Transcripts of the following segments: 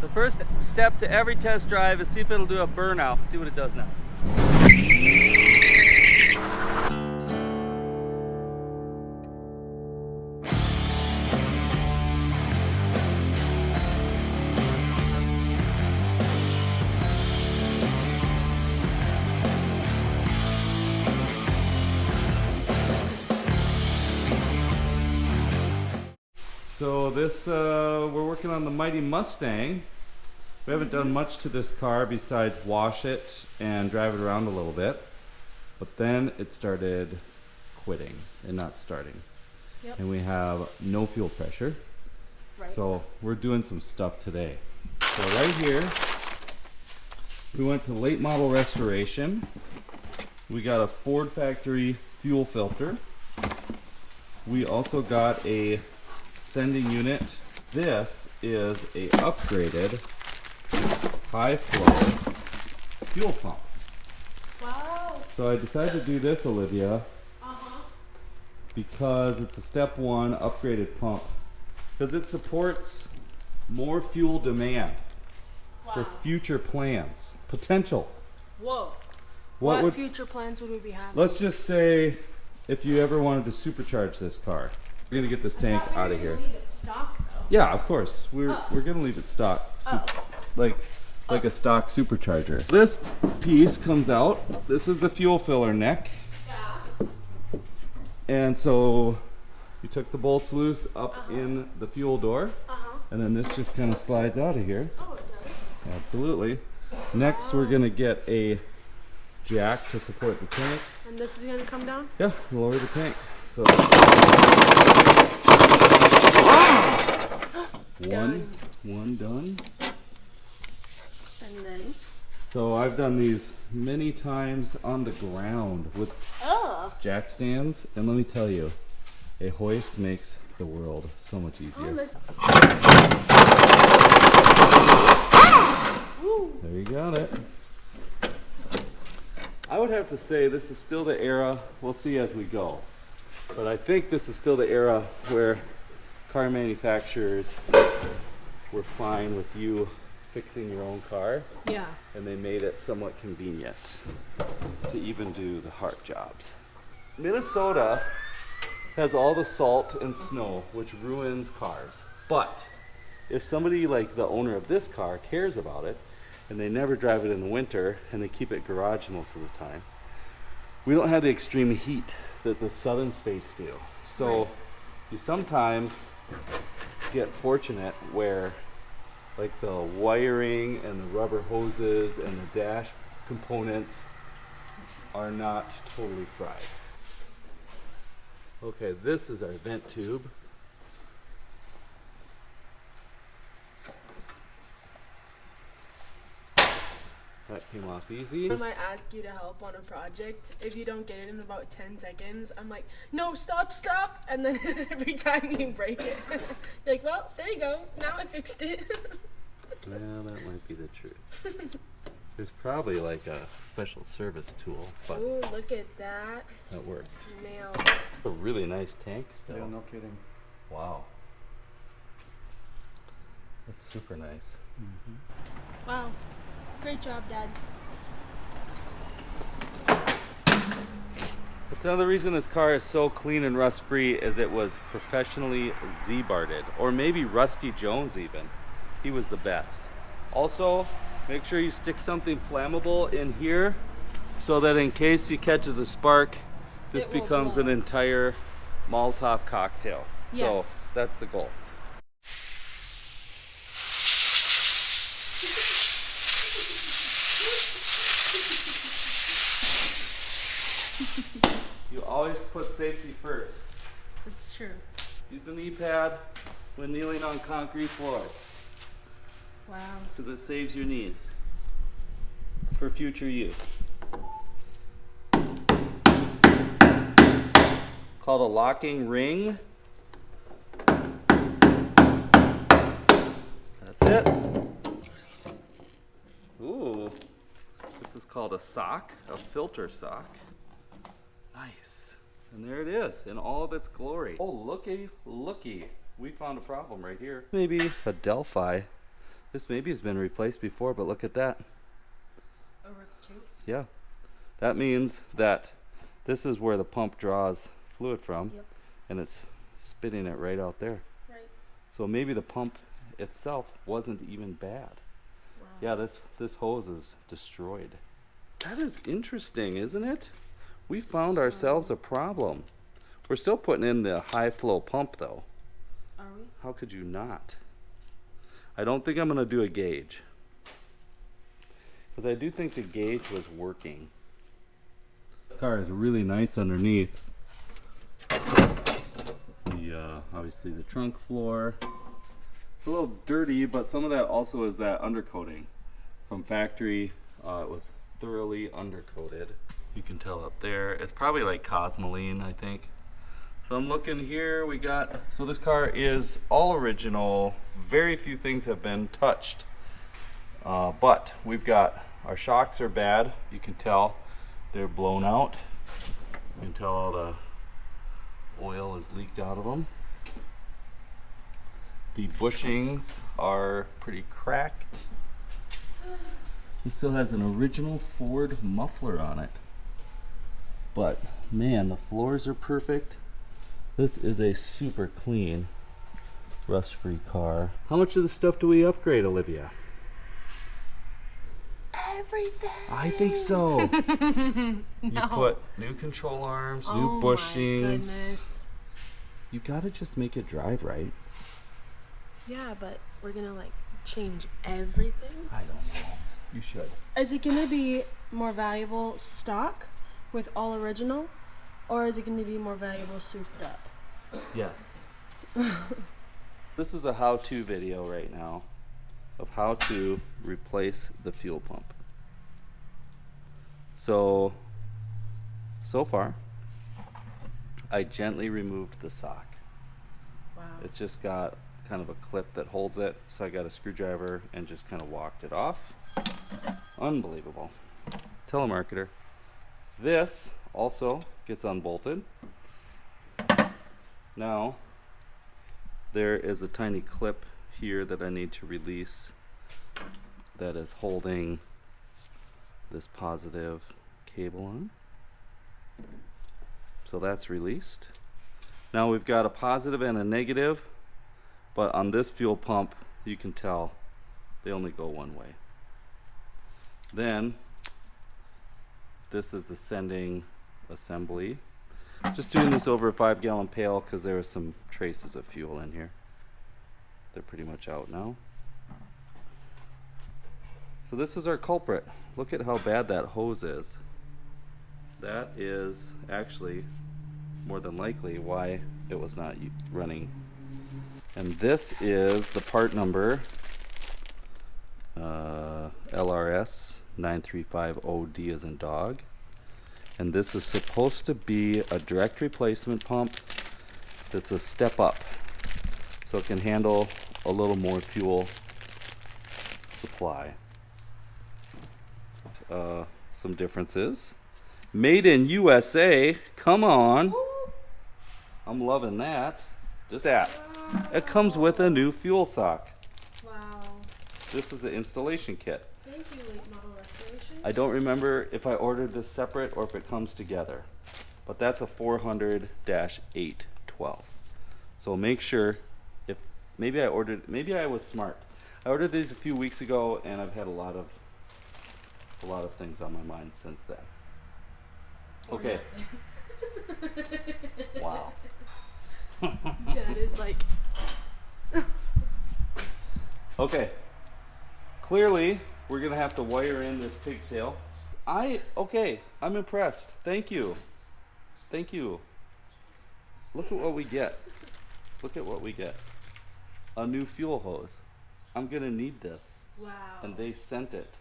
The first step to every test drive is see if it'll do a burnout. See what it does now. So this, we're working on the Mighty Mustang. We haven't done much to this car besides wash it and drive it around a little bit. But then it started quitting and not starting. Yep. And we have no fuel pressure. Right. So we're doing some stuff today. So right here, we went to late model restoration. We got a Ford factory fuel filter. We also got a sending unit. This is a upgraded high flow fuel pump. Wow. So I decided to do this, Olivia, because it's a step one upgraded pump, because it supports more fuel demand for future plans, potential. Whoa. What would future plans would we be having? Let's just say if you ever wanted to supercharge this car. We're gonna get this tank out of here. Leave it stock though. Yeah, of course. We're gonna leave it stock, like a stock supercharger. This piece comes out. This is the fuel filler neck. Yeah. And so you took the bolts loose up in the fuel door, and then this just kind of slides out of here. Oh, it does. Absolutely. Next, we're gonna get a jack to support the tank. And this is gonna come down? Yeah, lower the tank. So one done. And then So I've done these many times on the ground with jack stands, and let me tell you, a hoist makes the world so much easier. There you got it. I would have to say this is still the era, we'll see as we go, but I think this is still the era where car manufacturers were fine with you fixing your own car. yeah. And they made it somewhat convenient to even do the hard jobs. Minnesota has all the salt and snow, which ruins cars. But if somebody like the owner of this car cares about it, and they never drive it in the winter, and they keep it garage most of the time, we don't have the extreme heat that the southern states do. So you sometimes get fortunate where like the wiring and the rubber hoses and the dash components are not totally fried. Okay, this is our vent tube. That came off easy. I might ask you to help on a project. If you don't get it in about 10 seconds, I'm like, no, stop. And then every time you break it, you're like, well, there you go. Now I fixed it. Well, that might be the truth. There's probably like a special service tool, but Ooh, look at that. that worked. Nailed. A really nice tank still. Yeah, no kidding. Wow. That's super nice. Wow. Great job, Dad. That's another reason this car is so clean and rust-free is it was professionally Z-barded, or maybe Rusty Jones even. He was the best. Also, make sure you stick something flammable in here so that in case he catches a spark, this It will becomes blow. an entire Molotov cocktail. Yes. So that's the goal. You always put safety first. It's true. Use a knee pad when kneeling on concrete floors Wow. because it saves your knees for future use. Called a locking ring. That's it. Ooh, this is called a sock, a filter sock. Nice. And there it is in all of its glory. Oh, looky. We found a problem right here. Maybe a Delphi This maybe has been replaced before, but look at that. A rip tube? Yeah. That means that this is where the pump draws fluid from. Yep. And it's spitting it right out there. Right. So maybe the pump itself wasn't even bad. Wow. Yeah, this hose is destroyed. That is interesting, isn't it? We found ourselves a problem. We're still putting in the high flow pump though. Are we? How could you not? I don't think I'm going to do a gauge. Because I do think the gauge was working. This car is really nice underneath. Obviously the trunk floor. It's a little dirty, but some of that also is that undercoating. From factory, it was thoroughly undercoated. You can tell up there. It's probably like Cosmoline, I think. So I'm looking here, so this car is all original. Very few things have been touched. But we've got, our shocks are bad. You can tell they're blown out. You can tell all the oil is leaked out of them. The bushings are pretty cracked. He still has an original Ford muffler on it. But man, the floors are perfect. This is a super clean, rust-free car. How much of the stuff do we upgrade, Olivia? Everything. I think so. No. You put new control arms, Oh new bushings. my goodness. You gotta just make it drive right. Yeah, but we're gonna like change everything. I don't know. You should. Is it gonna be more valuable stock with all original, or is it gonna be more valuable souped up? Yes. This is a how-to video right now of how to replace the fuel pump. So far, I gently removed the sock. Wow. It's just got kind of a clip that holds it, so I got a screwdriver and just kind of walked it off. Unbelievable. Telemarketer. This also gets unbolted. Now, there is a tiny clip here that I need to release that is holding this positive cable on. So that's released. Now we've got a positive and a negative, but on this fuel pump, you can tell they only go one way. Then, this is the sending assembly. Just doing this over a 5-gallon pail because there are some traces of fuel in here. They're pretty much out now. So this is our culprit. Look at how bad that hose is. That is actually more than likely why it was not running. And this is the part number LRS 935OD as in dog. And this is supposed to be a direct replacement pump that's a step up, so it can handle a little more fuel supply. Some differences. Made in USA. Come on. I'm loving that. Just that. It comes with a new fuel sock. Wow. This is the installation kit. Thank you, late model restoration. I don't remember if I ordered this separate or if it comes together, but that's a 400-812. So make sure, if maybe I was smart. I ordered these a few weeks ago, and I've had a lot of things on my mind since then. Or Okay. Wow. Dad is like. Okay. Clearly, we're gonna have to wire in this pigtail. Okay, I'm impressed. Thank you. Thank you. Look at what we get. Look at what we get. A new fuel hose. I'm gonna need this. Wow. And they sent it.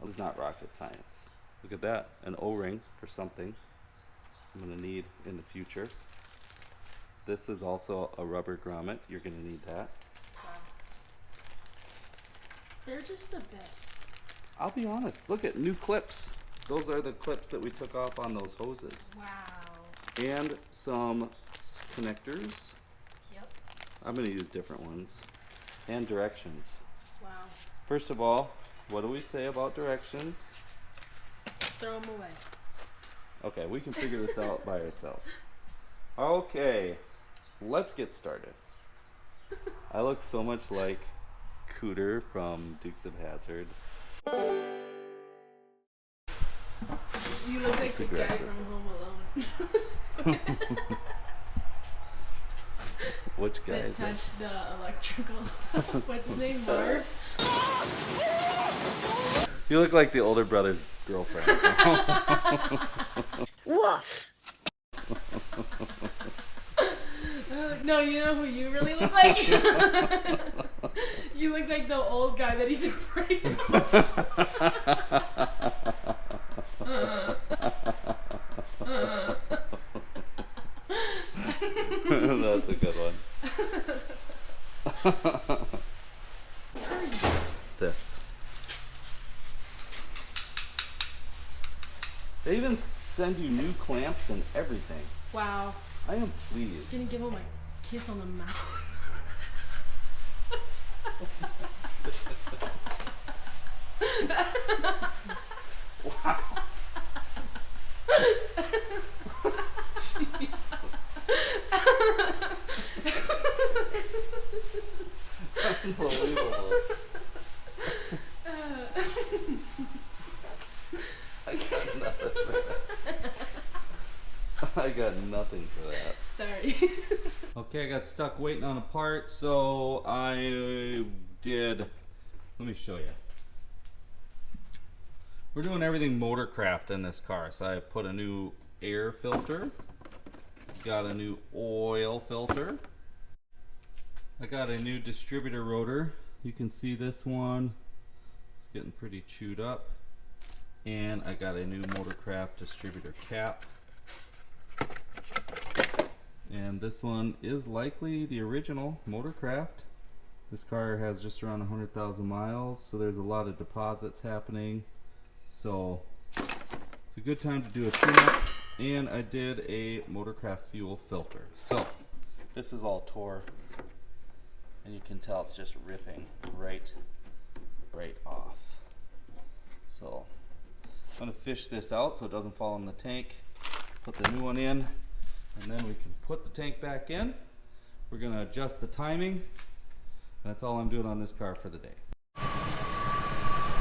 It's not rocket science. Look at that. An O-ring for something I'm gonna need in the future. This is also a rubber grommet. You're gonna need that. Wow. They're just the best. I'll be honest. Look at new clips. Those are the clips that we took off on those hoses. Wow. And some connectors. Yep. I'm gonna use different ones. And directions. Wow. First of all, what do we say about directions? Throw them away. Okay, we can figure this out by ourselves. Okay, let's get started. I look so much like Cooter from Dukes of Hazzard. You look like the guy from Home Alone. Which guy that is that? touched the electrical stuff. What's his name? Marv? You look like the older brother's girlfriend. Woof! No, you know who you really look like? You look like the old guy that he's afraid of. That's a good one. This. They even send you new clamps and everything. Wow. I am pleased. Gonna give him a kiss on the mouth. Wow. Unbelievable. I got nothing for that. Sorry. Okay, I got stuck waiting on a part, so I did. Let me show you. We're doing everything motorcraft in this car, so I put a new air filter, got a new oil filter, I got a new distributor rotor. You can see this one, it's getting pretty chewed up, and I got a new motorcraft distributor cap. And this one is likely the original motorcraft. This car has just around 100,000 miles, so there's a lot of deposits happening. So it's a good time to do a tune-up, and I did a motorcraft fuel filter. So this is all tore, and you can tell it's just ripping right off. So I'm gonna fish this out so it doesn't fall in the tank. Put the new one in, and then we can put the tank back in. We're gonna adjust the timing. That's all I'm doing on this car for the day.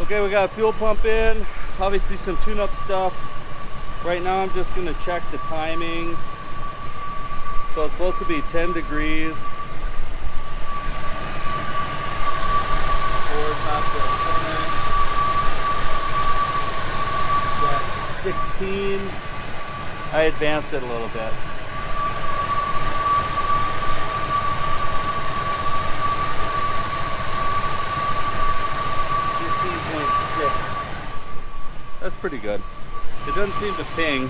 Okay, we got a fuel pump in. Obviously some tune-up stuff. Right now I'm just gonna check the timing. So it's supposed to be 10 degrees. Forward top to center. Got 16. I advanced it a little bit. That's pretty good. It doesn't seem to ping.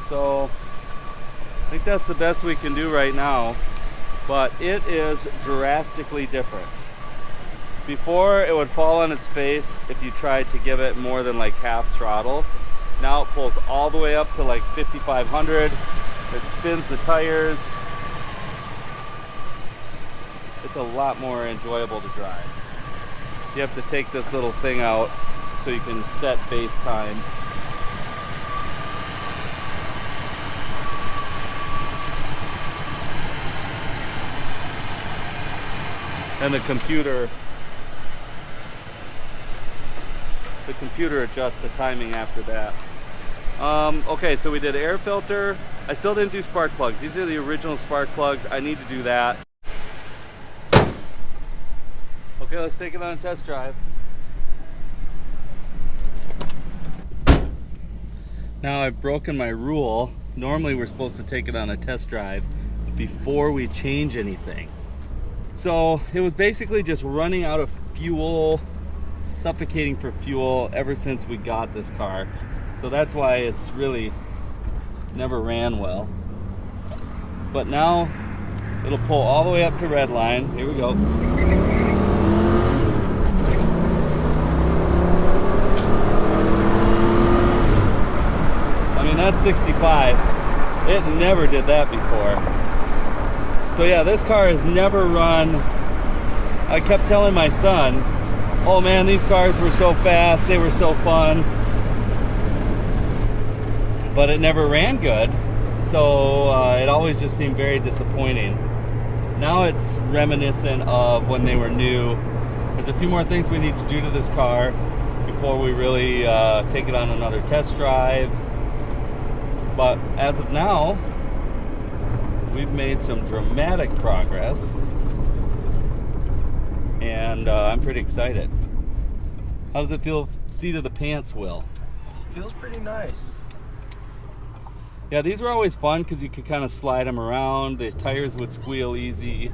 So I think that's the best we can do right now. But it is drastically different. Before it would fall on its face if you tried to give it more than like half throttle. Now it pulls all the way up to like 5,500. It spins the tires. It's a lot more enjoyable to drive. You have to take this little thing out so you can set base time. And the computer adjusts the timing after that. Okay, so we did air filter. I still didn't do spark plugs. These are the original spark plugs. I need to do that. Okay, let's take it on a test drive. Now I've broken my rule. Normally we're supposed to take it on a test drive before we change anything. So it was basically just running out of fuel, suffocating for fuel ever since we got this car. So that's why it's really never ran well. But now it'll pull all the way up to red line. Here we go. I mean, that's 65. It never did that before. So yeah, this car has never run I kept telling my son, oh man, these cars were so fast, they were so fun, but it never ran good, so it always just seemed very disappointing. Now it's reminiscent of when they were new. There's a few more things we need to do to this car before we really take it on another test drive, but as of now, we've made some dramatic progress, and I'm pretty excited. How does it feel, seat of the pants, Will? Feels pretty nice. Yeah, these were always fun because you could kind of slide them around. The tires would squeal easy.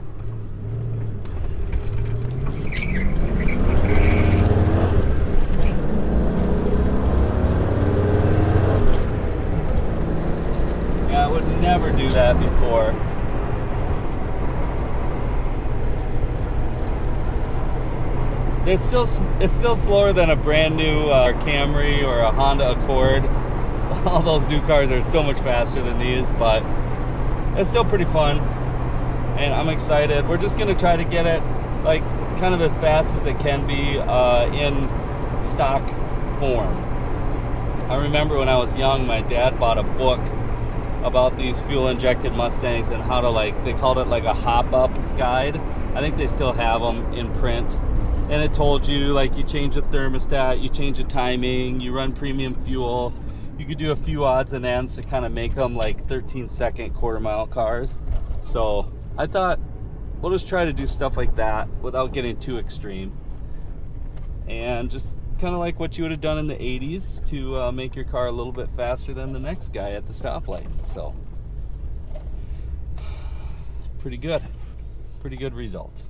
Yeah, I would never do that before. It's still slower than a brand new Camry or a Honda Accord. All those new cars are so much faster than these, but it's still pretty fun, and I'm excited. We're just gonna try to get it like kind of as fast as it can be in stock form. I remember when I was young, my dad bought a book about these fuel-injected Mustangs and how to, like, they called it like a hop-up guide. I think they still have them in print. And it told you, like, you change the thermostat, you change the timing, you run premium fuel. You could do a few odds and ends to kind of make them like 13-second quarter-mile cars. So I thought we'll just try to do stuff like that without getting too extreme. And just kind of like what you would have done in the 80s to make your car a little bit faster than the next guy at the stoplight. So pretty good result.